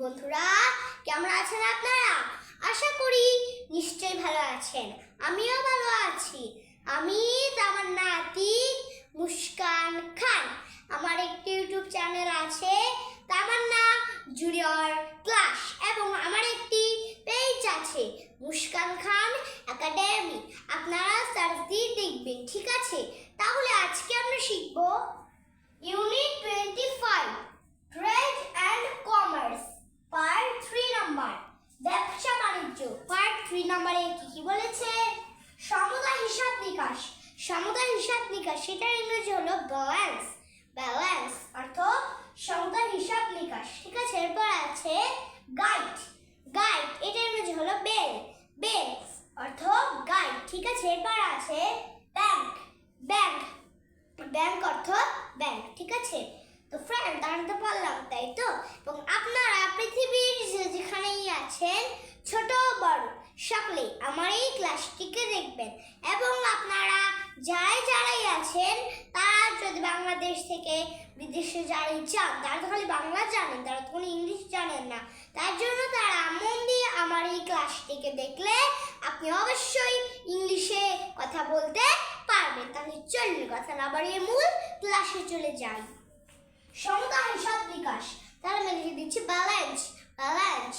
বন্ধুরা, কেমন আছেন আপনারা? আশা করি নিশ্চয়ই ভালো আছেন। আমিও ভালো আছি। আমি তামান্না আতিক মুস্কান খান। আমার একটি ইউটিউব চ্যানেল আছে, তামান্না জুনিয়র ক্লাস, এবং আমার একটি পেজ আছে, মুস্কান খান একাডেমি। আপনারা সার্চ দিয়ে দেখবেন, ঠিক আছে? তাহলে আজকে আমরা শিখব unit 25 trade and commerce part 3 number ব্যবসা বাণিজ্য। পার্ট 3 নম্বরে কি বলেছে? সমুদায় হিসাব নিকাশ। সমুদায় হিসাব নিকাশ সেটার ইংরেজি হলো ব্যালেন্স। ব্যালেন্স অর্থ সমুদায় হিসাব নিকাশ, ঠিক আছে? এরপর আছে গাইড। গাইড এটার ইংরেজি হলো বেল। বেল অর্থ গাইড, ঠিক আছে? এরপর আছে ব্যাংক। ব্যাংক ব্যাংক অর্থ ব্যাংক, ঠিক আছে? তো ফ্রেন্ড, জানতে পারলাম, তাই তো? এবং আপনারা পৃথিবীর যেখানেই আছেন, ছোট বড় সকলেই আমার এই ক্লাসটিকে দেখবেন। এবং আপনারা যারাই আছেন, তারা যদি বাংলাদেশ থেকে বিদেশে যারাই যান, তারা তো খালি বাংলা জানেন, তারা তো কোনো ইংলিশ জানেন না। তার জন্য তারা মন দিয়ে আমার এই ক্লাসটিকে দেখলে আপনি অবশ্যই ইংলিশে কথা বলতে পারবেন। তাহলে চলুন কথা না বাড়িয়ে মূল ক্লাসে চলে যাই। সমুদায় হিসাব নিকাশ, তাহলে আমি লিখে দিচ্ছি balance. Balance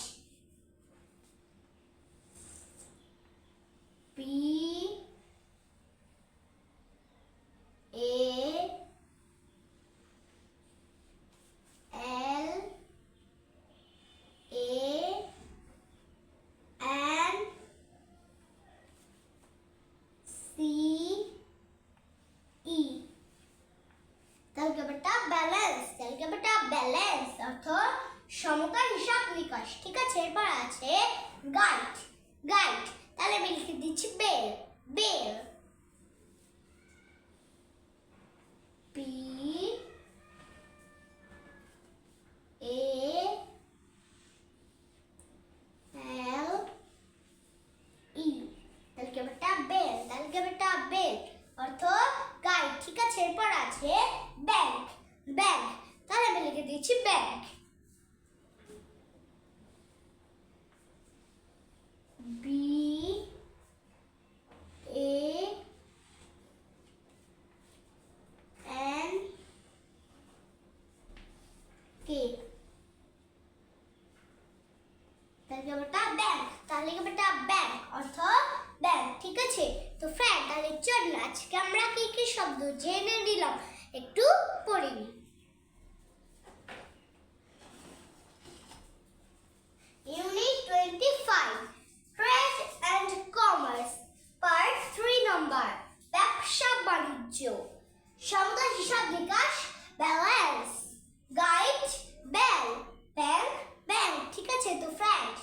P A L A N C E. তাহলে বেটা ব্যালেন্স। তাহলে বেটা ব্যালেন্স অর্থ সমুদায় হিসাব নিকাশ, ঠিক আছে? এরপর আছে গাইড। গাইড তাহলে আমি লিখে দিচ্ছি বেল। বেল পি এ এল ই। তাহলে বেটা বেল। তাহলে বেটা বেল অর্থ গাইড, ঠিক আছে? এরপর আছে ব্যাংক। ব্যাংক তাহলে আমি লিখে দিচ্ছি bank. B A N K. তাহলে বেটা ব্যাংক। তাহলে বেটা ব্যাংক অর্থ ব্যাংক, ঠিক আছে? তো ফ্রেন্ড, তাহলে চলুন আজকে আমরা কি কি শব্দ জেনে নিলাম একটু পড়ে নিই। Unit 25 trade and commerce part 3 নম্বর ব্যবসা বাণিজ্য। সমুদায় হিসাব নিকাশ ব্যালেন্স, গাইড বেল, ব্যাংক ব্যাংক, ঠিক আছে? তো ফ্রেন্ড,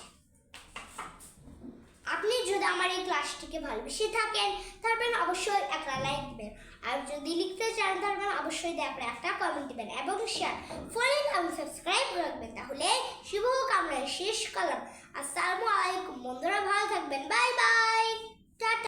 আপনি যদি আমার এই ক্লাসটিকে ভালোবেসে থাকেন, তারপর অবশ্যই একটা লাইক দিবেন। আর যদি লিখতে চান, তারপর অবশ্যই একটা কমেন্ট দিবেন এবং শেয়ার ফলো এবং সাবস্ক্রাইব রাখবেন। তাহলে শুভকামনায় শেষ করলাম। আসসালামু আলাইকুম বন্ধুরা, ভালো থাকবেন। Bye bye, tata.